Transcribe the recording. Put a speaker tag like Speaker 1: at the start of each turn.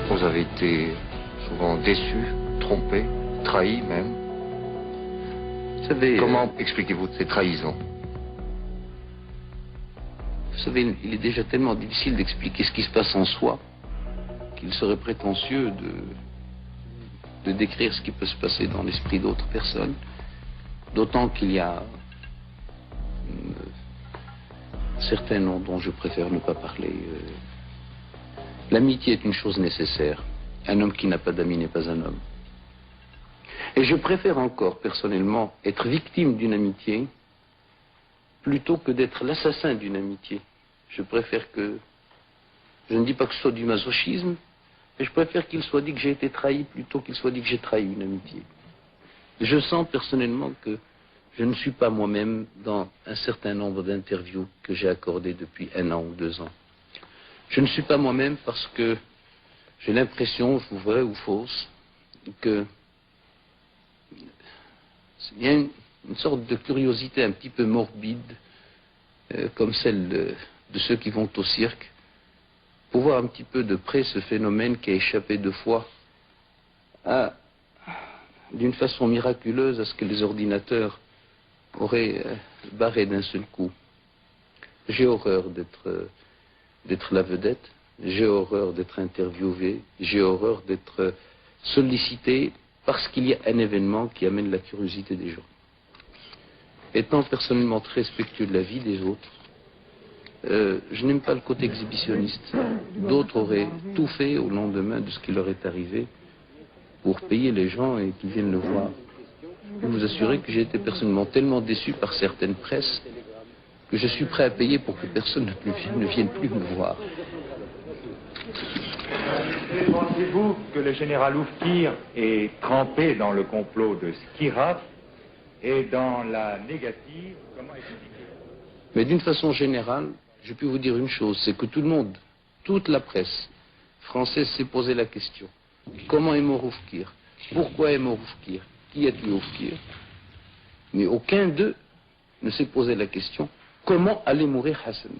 Speaker 1: Vous avez été souvent déçu, trompé, trahi même.
Speaker 2: Vous savez,
Speaker 1: Comment expliquez-vous ces trahisons?
Speaker 2: vous savez, il est déjà tellement difficile d'expliquer ce qui se passe en soi qu'il serait prétentieux de décrire ce qui peut se passer dans l'esprit d'autres personnes, d'autant qu'il y a certains noms dont je préfère ne pas parler. L'amitié est une chose nécessaire. Un homme qui n'a pas d'amis n'est pas un homme. Et je préfère encore, personnellement, être victime d'une amitié plutôt que d'être l'assassin d'une amitié. Je préfère que... Je ne dis pas que ce soit du masochisme, mais je préfère qu'il soit dit que j'ai été trahi plutôt qu'il soit dit que j'ai trahi une amitié. Je sens personnellement que je ne suis pas moi-même dans un certain nombre d'interviews que j'ai accordées depuis 1 an ou 2 ans. Je ne suis pas moi-même parce que j'ai l'impression, vraie ou fausse, que il y a une sorte de curiosité un petit peu morbide, comme celle de ceux qui vont au cirque, pour voir un petit peu de près ce phénomène qui a échappé 2 fois d'une façon miraculeuse à ce que les ordinateurs auraient barré d'un seul coup. J'ai horreur d'être la vedette, j'ai horreur d'être interviewé, j'ai horreur d'être sollicité parce qu'il y a un événement qui amène la curiosité des gens. Étant personnellement très respectueux de la vie des autres, je n'aime pas le côté exhibitionniste. D'autres auraient tout fait au lendemain de ce qui leur est arrivé pour payer les gens et qu'ils viennent le voir. Je peux vous assurer que j'ai été personnellement tellement déçu par certaines presses que je suis prêt à payer pour que personne ne vienne plus me voir.
Speaker 3: Pensez-vous que le général Oufkir est trempé dans le complot de Skiraf et dans la négative? Comment expliquer?
Speaker 2: Mais d'une façon générale, je peux vous dire une chose, c'est que tout le monde, toute la presse française s'est posé la question. Comment est mort Oufkir? Pourquoi est mort Oufkir? Qui a tué Oufkir? Mais aucun d'eux ne s'est posé la question, comment allait mourir Hassan?